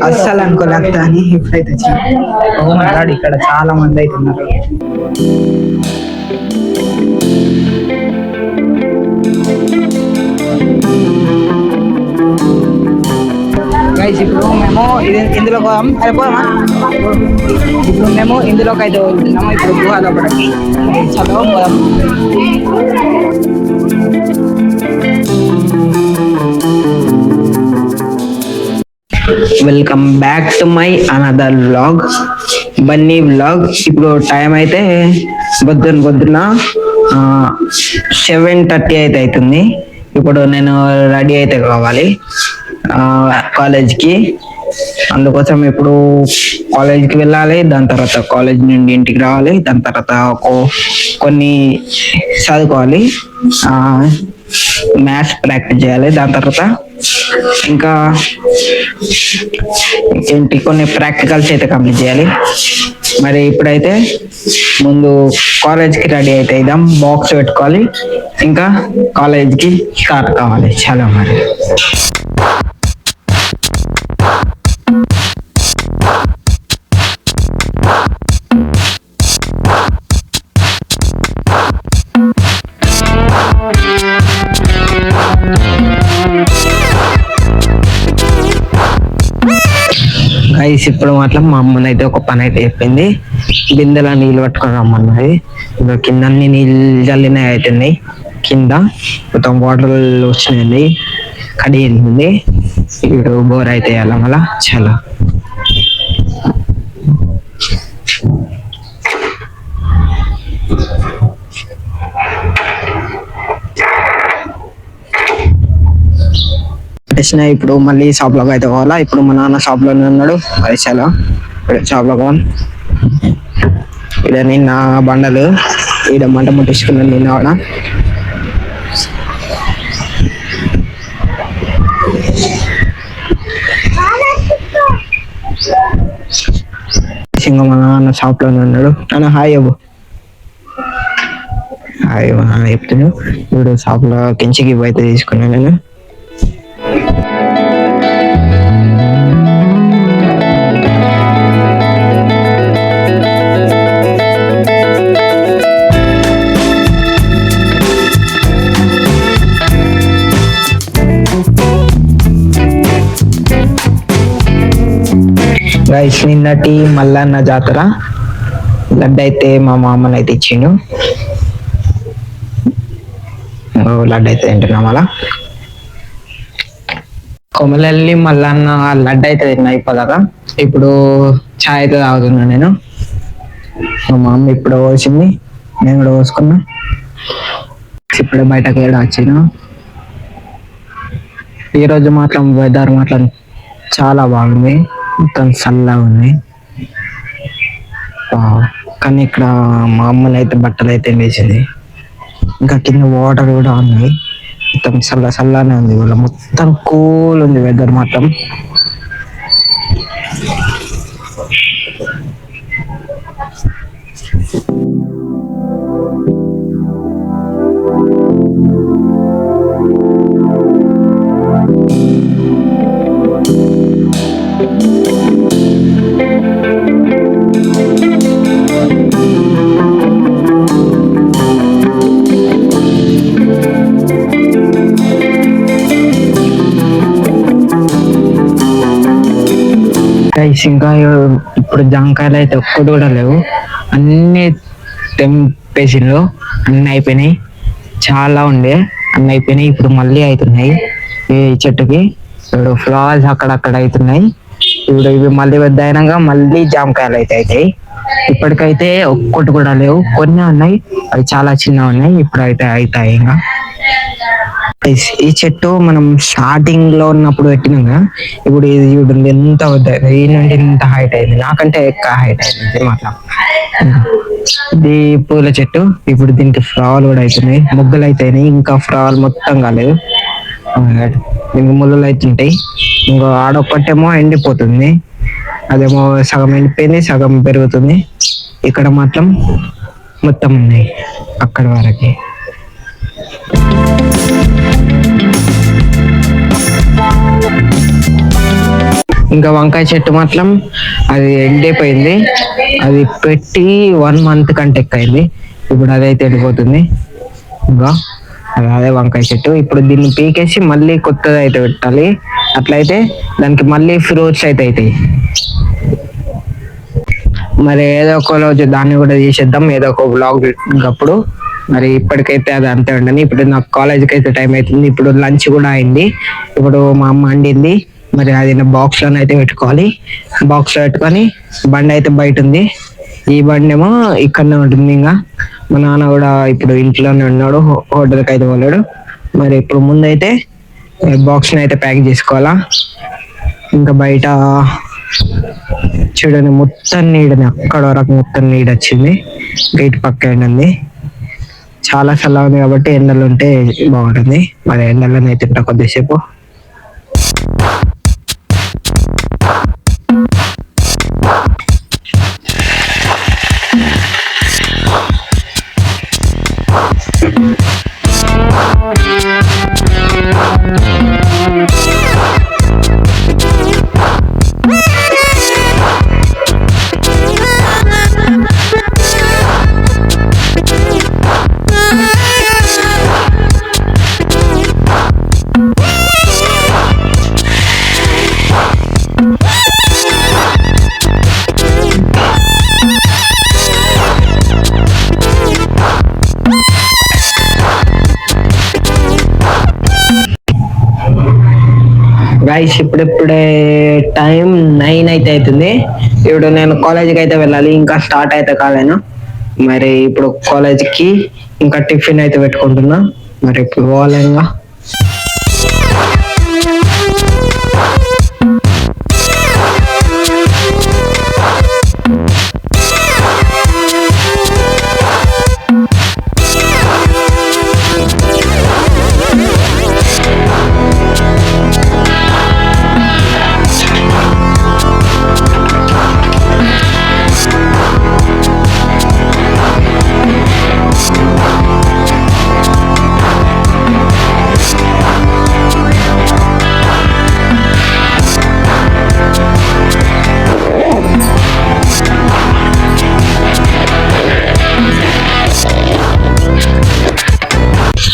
అస్సలు అనుకోలేక అని ఇప్పుడైతే వచ్చింది. ఇక్కడ చాలా మంది అయితే ఉన్నారు. గైస్ ఇప్పుడు మేము ఇందులో పోదామా? ఇప్పుడు మేము ఇందులోకి అయితే వెళ్తున్నాము. ఇప్పుడు గుహ లోపలికి చదువు పోదాం. Welcome back to my another vlog, Bunny vlog. ఇప్పుడు టైం అయితే పొద్దున 7:30 అయితే అవుతుంది. ఇప్పుడు నేను రెడీ అయితే కావాలి కాలేజ్కి. అందుకోసం ఇప్పుడు కాలేజ్కి వెళ్ళాలి, దాని తర్వాత కాలేజ్ నుండి ఇంటికి రావాలి, దాని తర్వాత కొన్ని చదువుకోవాలి, మ్యాథ్స్ ప్రాక్టీస్ చేయాలి, దాని తర్వాత ఇంకా ఏంటి కొన్ని ప్రాక్టికల్స్ అయితే కంప్లీట్ చేయాలి. మరి ఇప్పుడైతే ముందు కాలేజ్కి రెడీ అయితే ఇద్దాం, బాక్స్ పెట్టుకోవాలి, ఇంకా కాలేజ్కి స్టార్ట్ కావాలి. చాలా మరి గైస్ ఇప్పుడు మాత్రం మా అమ్మని అయితే ఒక పని అయితే చెప్పింది. బిందెలా నీళ్ళు పట్టుకొని రమ్మన్నది. ఇప్పుడు కింద అన్ని నీళ్ళు జల్లినాయి అవుతున్నాయి, కింద మొత్తం వాటర్ వచ్చినాయండి, కడిగింది. ఇప్పుడు బోర్ అయితే వేయాలి మళ్ళా. చాలా ఇప్పుడు మళ్ళీ షాప్ లోకి అయితే పోవాలా. ఇప్పుడు మా నాన్న షాప్ లోనే ఉన్నాడు. అది చాలా షాప్ లో పోవాలి. ఇక్కడ నిన్న బండలు ఈడ మంట ముట్టించుకున్నాను నిన్న కూడా. మా నాన్న షాప్ లోనే ఉన్నాడు. నాన్న హాయ్ అవ్వు. హాయ్ చెప్తాను. ఇప్పుడు షాప్ లో కించికి అయితే తీసుకున్నాను నేను. గైస్ నిన్నటి మల్లన్న జాతర లడ్డు అయితే మా మామని అయితే ఇచ్చిండు. లడ్డు అయితే తింటున్నాం అలా. కొమలల్లి మల్లన్న లడ్డు అయితే తిన్నా అయిపోదాకా. ఇప్పుడు ఛాయ్ అయితే తాగుతున్నా నేను. మా మామ ఇప్పుడు పోసింది, నేను కూడా పోసుకున్నా. ఇప్పుడే బయటకు వెళ్ళి వచ్చిన. ఈరోజు మాత్రం వెదర్ మాత్రం చాలా బాగుంది, మొత్తం చల్లగా ఉంది. కానీ ఇక్కడ మా అమ్మని అయితే బట్టలు అయితే వేసింది. ఇంకా కింద వాటర్ కూడా ఉంది, మొత్తం చల్లనే ఉంది. ఇవాళ మొత్తం కూల్ ఉంది వెదర్ మాత్రం. ఇంకా ఇప్పుడు జాంకాయలు అయితే ఒక్కటి కూడా లేవు, అన్ని తెంపేసిలో అన్ని అయిపోయినాయి. చాలా ఉండే అన్ని అయిపోయినాయి. ఇప్పుడు మళ్ళీ అవుతున్నాయి ఈ చెట్టుకి. ఇప్పుడు ఫ్లవర్స్ అక్కడక్కడ అవుతున్నాయి. ఇప్పుడు ఇవి మళ్ళీ పెద్ద అయినాక మళ్ళీ జామకాయలు అయితే అవుతాయి. ఇప్పటికైతే ఒక్కటి కూడా లేవు, కొన్ని ఉన్నాయి, అవి చాలా చిన్నగా ఉన్నాయి. ఇప్పుడు అయితే అవుతాయి. ఇంకా ఈ చెట్టు మనం స్టార్టింగ్ లో ఉన్నప్పుడు పెట్టినాం కదా, ఇప్పుడు ఇది చూడండి ఎంత ఈ నుండి ఎంత హైట్ అయింది, నాకంటే ఎక్కువ హైట్ అయింది మాత్రం. ఇది పూల చెట్టు. ఇప్పుడు దీనికి ఫ్లవర్లు కూడా అవుతున్నాయి, ముగ్గులు అయితాయి. ఇంకా ఫ్లవర్లు మొత్తం కాలేదు, దీనికి ముళ్ళలు అవుతుంటాయి. ఇంకో ఆడొక్కటేమో ఎండిపోతుంది, అదేమో సగం ఎండిపోయింది, సగం పెరుగుతుంది. ఇక్కడ మాత్రం మొత్తం ఉన్నాయి అక్కడ వరకే. ఇంకా వంకాయ చెట్టు మాత్రం అది ఎండిపోయింది. అది పెట్టి 1 month కంటే ఎక్కువ అయింది. ఇప్పుడు అదైతే ఎండిపోతుంది. ఇంకా అదే వంకాయ చెట్టు. ఇప్పుడు దీన్ని పీకేసి మళ్ళీ కొత్తది అయితే పెట్టాలి. అట్లయితే దానికి మళ్ళీ ఫ్రూట్స్ అయితే అవుతాయి. మరి ఏదో ఒక రోజు దాన్ని కూడా తీసేద్దాం, ఏదో ఒక బ్లాగ్ అప్పుడు. మరి ఇప్పటికైతే అది అంతే ఉండని. ఇప్పుడు నాకు కాలేజీకి అయితే టైం అవుతుంది. ఇప్పుడు లంచ్ కూడా అయింది. ఇప్పుడు మా అమ్మ వండింది. మరి అది బాక్స్ లోనే అయితే పెట్టుకోవాలి. బాక్స్ లో పెట్టుకొని బండి అయితే బయట ఉంది. ఈ బండి ఏమో ఇక్కడనే ఉంటుంది. ఇంకా మా నాన్న కూడా ఇప్పుడు ఇంట్లోనే ఉన్నాడు, హోటల్కి అయితే పోలేడు. మరి ఇప్పుడు ముందైతే బాక్స్ అయితే ప్యాక్ చేసుకోవాలా. ఇంకా బయట చూడండి, మొత్తం నీడని అక్కడ వరకు మొత్తం నీడ వచ్చింది. గేట్ పక్క ఎండంది. చాలా చల్లగా ఉంది కాబట్టి ఎండలు ఉంటే బాగుంటుంది. మరి ఎండలోనే తింటా కొద్దిసేపు. గైస్ ఇప్పుడిప్పుడే టైం 9 అయితే అవుతుంది. ఇప్పుడు నేను కాలేజీకి అయితే వెళ్ళాలి. ఇంకా స్టార్ట్ అయితే కాలేను. మరి ఇప్పుడు కాలేజీకి ఇంకా టిఫిన్ అయితే పెట్టుకుంటున్నా. మరి ఇప్పుడు పోవాలి. ఇంకా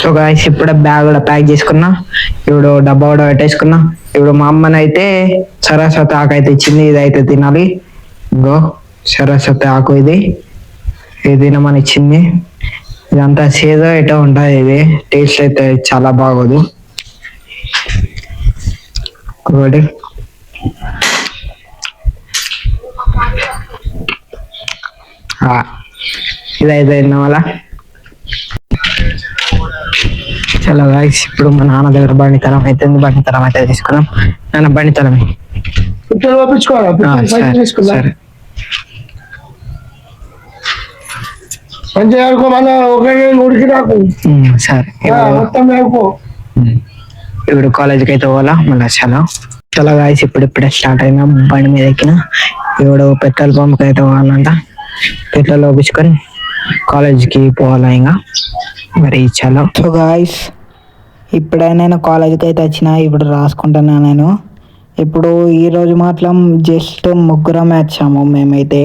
సో గాయస్ ఇప్పుడే బ్యాగ్ కూడా ప్యాక్ చేసుకున్నా. ఇప్పుడు డబ్బా కూడా పెట్టేసుకున్నా. ఇప్పుడు మా అమ్మని అయితే సరస్వతి ఆకు అయితే ఇచ్చింది. ఇది అయితే తినాలి. గో సరస్వతి ఆకు ఇది తినమని ఇచ్చింది. ఇదంతా చేదో ఎటో ఉంటుంది. ఇది టేస్ట్ అయితే చాలా బాగోదు. ఒకటి ఇదైతే తిన్నాం వల్ల. చలో గాయస్ ఇప్పుడు మా నాన్న దగ్గర బండితనం అయితే బండితనం అయితే తీసుకున్నాం. నాన్న బండితనం సరే. ఇప్పుడు కాలేజీకి అయితే పోవాలా మళ్ళీ. చలో గాయస్ ఇప్పుడే స్టార్ట్ అయినా బండి మీద ఎక్కిన. ఇప్పుడు పెట్రోల్ పంప్ అయితే పోవాలంట. పెట్రోల్ పంపించుకొని కాలేజీకి పోవాలా. ఇంకా మరి చలో. సో గాయస్ ఇప్పుడే నేను కాలేజీకి అయితే వచ్చిన. ఇప్పుడు రాసుకుంటున్నా నేను. ఇప్పుడు ఈరోజు మాత్రం జస్ట్ ముగ్గురం వచ్చాము మేమైతే,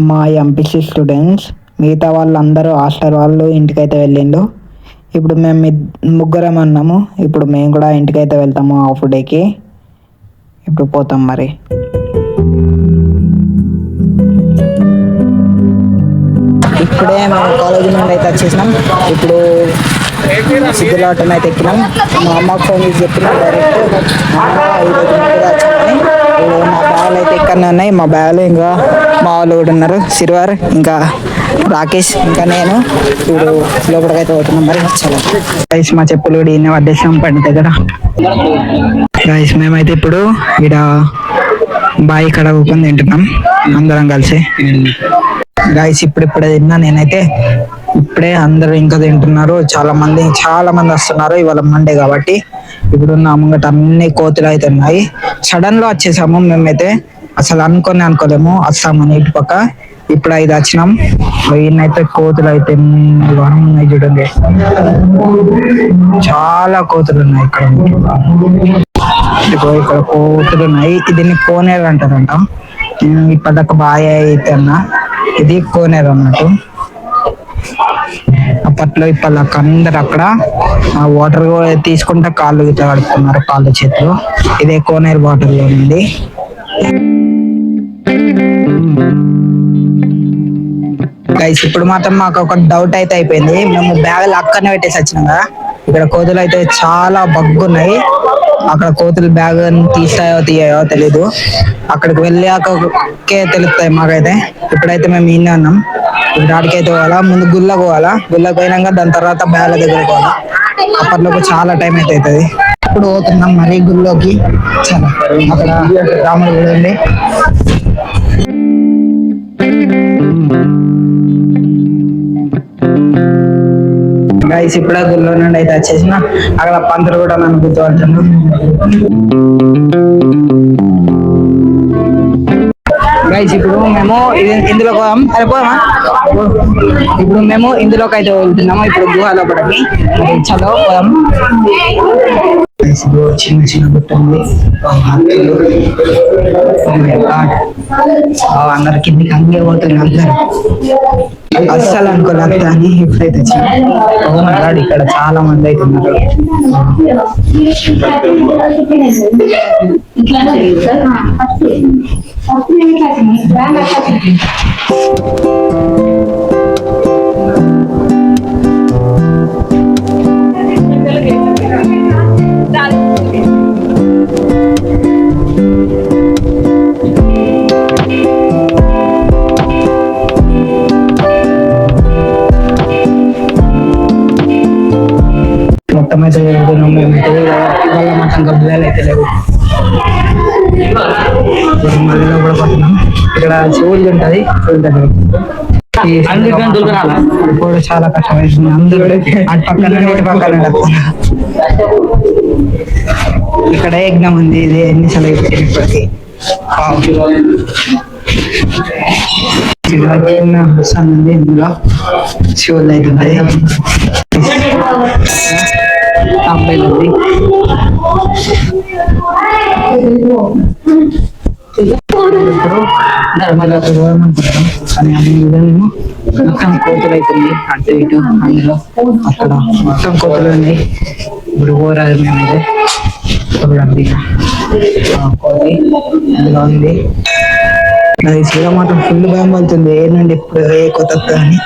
మా ఎంపీసీ స్టూడెంట్స్. మిగతా వాళ్ళందరూ హాస్టల్ వాళ్ళు ఇంటికైతే వెళ్ళిండు. ఇప్పుడు మేము ముగ్గురం అన్నాము. ఇప్పుడు మేము కూడా ఇంటికైతే వెళ్తాము హాఫ్ డేకి. ఇప్పుడు పోతాం మరి. ఇప్పుడే మేము కాలేజీ నుండి అయితే వచ్చేసినాం. ఇప్పుడు సిద్ధులాటం అయితే ఎక్కినాం. మా అమ్మకు ఫోన్ చేసి చెప్పినా డైరెక్ట్ ఈరోజు కూడా వచ్చామని. ఇప్పుడు మా బ్యాగులు అయితే ఇక్కడనే ఉన్నాయి. మా బ్యాగులు ఇంకా మా వాళ్ళు కూడా ఉన్నారు. సిరివార్ ఇంకా రాకేష్ ఇంకా నేను. ఇప్పుడు లోపలికైతే పోతున్నాం మరి. చాలా గైస్ మా చెప్పులు కూడా ఇన్న పడ్డేసాం పండి దగ్గర. గైస్ మేమైతే ఇప్పుడు ఇక్కడ బాయి కడ కూకొని తింటున్నాం అందరం కలిసి. గైస్ ఇప్పుడే తిన్నా నేనైతే. ఇప్పుడే అందరూ ఇంకా తింటున్నారు. చాలా మంది వస్తున్నారు. ఇవాళ మండే కాబట్టి ఇప్పుడు నా ముంగట అన్ని కోతులు అయితే ఉన్నాయి. సడన్ లో వచ్చేసాము మేమైతే. అసలు అనుకోలేము వస్తామని ఇటు పక్క. ఇప్పుడు 5 వచ్చినాం. ఈయనైతే కోతులు అయితే వరం ఉన్నాయి చూడండి, చాలా కోతులు ఉన్నాయి ఇక్కడ. ఇక్కడ కోతులు ఉన్నాయి. దీన్ని కోనేరు అంటారంట. ఇప్పటిదాకా బాగా అయితే అన్న ఇది కోనేరు అన్నట్టు. అప్పట్లో ఇప్పటిదాకా అందరు అక్కడ ఆ వాటర్ తీసుకుంటే కాళ్ళు గిట్ల కడుక్కున్నారు, కాళ్ళు చేతులు. ఇదే కోనేరు వాటర్ లో ఉంది. గైస్ ఇప్పుడు మాత్రం మాకు ఒక డౌట్ అయితే అయిపోయింది. మేము బ్యాగులు అక్కడనే పెట్టేసి వచ్చినాం కదా. ఇక్కడ కోతులు అయితే చాలా బగ్గున్నాయి. అక్కడ కోతులు బ్యాగ్ తీస్తాయో తీయో తెలీదు. అక్కడికి వెళ్ళాకే తెలుస్తాయి మాకైతే. ఇప్పుడైతే మేము ఈయన ఉన్నాం. ఇప్పుడు ఆడికైతే పోవాలా, ముందు గుళ్ళకు పోవాలా. గుళ్ళకు పోయినాక దాని తర్వాత బ్యాగ్ల దగ్గర పోవాలా. అప్పట్లోపు చాలా టైం అయితే అవుతుంది. ఇప్పుడు పోతున్నాం మరి గుళ్ళోకి. చాలా అక్కడ రాముడు గుడి ఉంది. గైస్ ఇప్పుడే గుళ్ళో నుండి అయితే వచ్చేసిన. అక్కడ పంతులు కూడా నన్ను గుర్తుపడుతున్నాను. గైస్ ఇప్పుడు మేము ఇందులో పోదామా. ఇప్పుడు మేము ఇందులోకి అయితే వెళ్తున్నాము. ఇప్పుడు గుహ లోపలికి చలో పోదాం. చిన్న చిన్న గుట్ట ఉంది. అందరు కిందికి అంగే పోతుంది. అందరు అస్సలు అనుకోలేదు అని ఇప్పుడైతే వచ్చినాడు. ఇక్కడ చాలా మంది అయితే ఉన్నారు. మొత్తం అయితే ఇవాళ మొత్తం గబ్బులు అయితే లేవు. మధ్యలో కూడా పడుతున్నాం. ఇక్కడ శివుడు ఉంటది. కూడా చాలా కష్టమైంది. అందరూ అటు పక్కన ఇటు పక్కన ఇక్కడ యజ్ఞం ఉంది. ఇది ఎన్నిసార్లు అయిపోయింది ఇప్పటికి. చిన్న హుస్సాన్ ఉంది. ఇందులో శివుడు అయితే ఉంది. అబ్బాయిలు ఉంది. కానీ మొత్తం కోతులు అవుతుంది. అటు ఇటు అందులో అక్కడ మొత్తం కోతులు ఉన్నాయి. ఇప్పుడు పోరాదు మేమైతే చూడండి. కోతి అందులో ఉంది. శివ మాత్రం ఫుల్ భయం పడుతుంది. ఏ నుండి ఎప్పుడు ఏ కోత అని.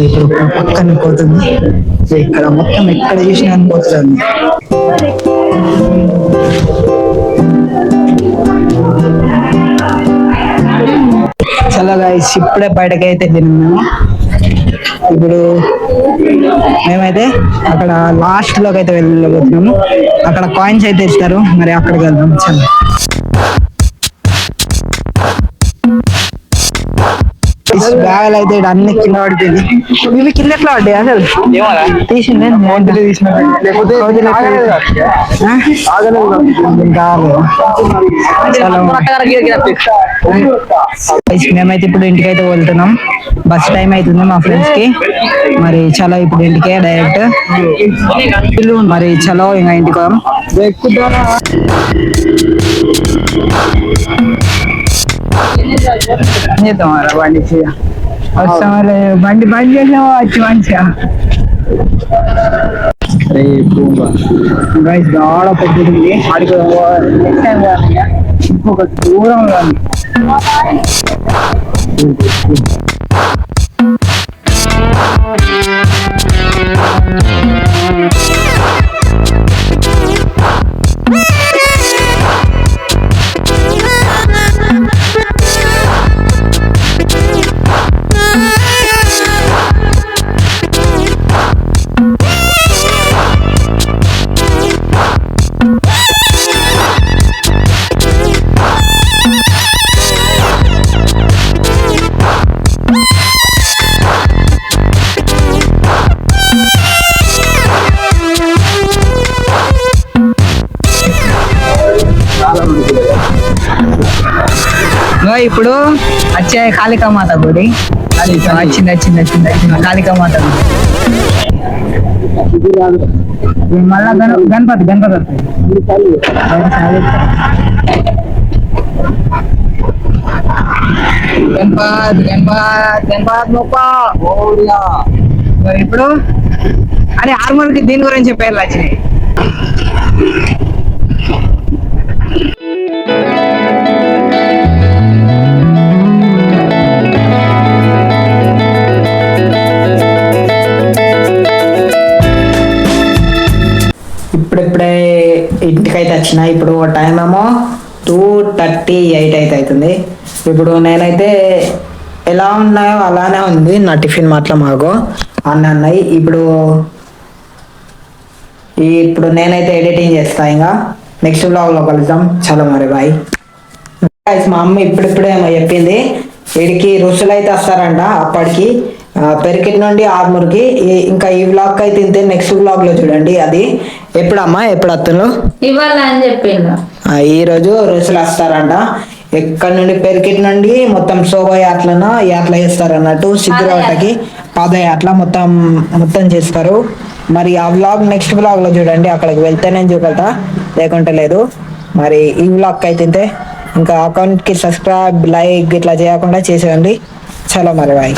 ఇప్పుడు పక్కన పోతుంది. ఇక్కడ మొత్తం ఎక్కడ చూసినా పోతుంది. చల్లగా ఇప్పుడే బయటకైతే వెళ్ళినాం మేము. ఇప్పుడు మేమైతే అక్కడ లాస్ట్ లోకి అయితే వెళ్ళబోతున్నాము. అక్కడ కాయిన్స్ అయితే ఇస్తారు. మరి అక్కడికి వెళ్దాం. చాలా బ్యాగులు అయితే అన్ని కింద పడుతుంది. ఇవి కింద ఎట్లా పడ్డాయి అసలు తీసిండే మేమైతే ఇప్పుడు ఇంటికి అయితే వెళ్తున్నాం. బస్ టైం అవుతుంది మా ఫ్రెండ్స్ కి. మరి చలో ఇప్పుడు ఇంటికే డైరెక్ట్. మరి చలో ఇంకా ఇంటికి చేద్దాం. బండి వస్తాం. బండి బండి చేసినావా వచ్చి మంచిగా. ఆడ పెద్దది ఆడికి నెక్స్ట్ టైం ఇంకొక దూరం కానీ. ఇప్పుడు వచ్చే కాళికామాత గుడి అది చిన్న చిన్న చిన్న చిన్న కాళికామాత గుడి. మళ్ళా గణపతి గణపతి గణపతి గణపతి గణపతి మొక్క. ఇప్పుడు అరే ఆర్మూర్ కి దీని గురించి చెప్పారు వచ్చినాయి. ఇప్పుడిప్పుడే ఇంటికైతే వచ్చిన. ఇప్పుడు టైం ఏమో 2:38 అయితే అవుతుంది. ఇప్పుడు నేనైతే ఎలా ఉన్నాయో అలానే ఉంది నా టిఫిన్ మాత్రం మాకు అన్నీ ఉన్నాయి. ఇప్పుడు నేనైతే ఎడిటింగ్ చేస్తా. ఇంకా నెక్స్ట్ బ్లాగ్లో కలుద్దాం. చలో మరి బాయ్. మా అమ్మ ఇప్పుడిప్పుడే ఏమో చెప్పింది, వీడికి రుసులు అయితే వస్తారంట అప్పటికి పెరికిట్ నుండి ఆర్మూర్కి. ఇంకా ఈ బ్లాగ్ అయితే ఇంతే. నెక్స్ట్ బ్లాగ్ లో చూడండి. అది ఎప్పుడమ్మా ఎప్పుడు వస్తున్నారు ఇవాళ అని చెప్పిండు. ఈ రోజు రుసులు వస్తారంట. ఎక్కడ నుండి పెరికిట్ నుండి మొత్తం శోభయాత్రను యాత్ర చేస్తారు అన్నట్టు. సిద్ధిరావటకి పాదయాత్ర మొత్తం చేస్తారు. మరి ఆ బ్లాగ్ నెక్స్ట్ బ్లాగ్ లో చూడండి. అక్కడికి వెళ్తేనే చూపెడతా, లేకుంటే లేదు. మరి ఈ బ్లాగ్ అయితే ఇంతే. ఇంకా అకౌంట్ కి సబ్స్క్రైబ్ లైక్ ఇట్లా చేయకుండా చేసేయండి. చలో మరి బాయ్.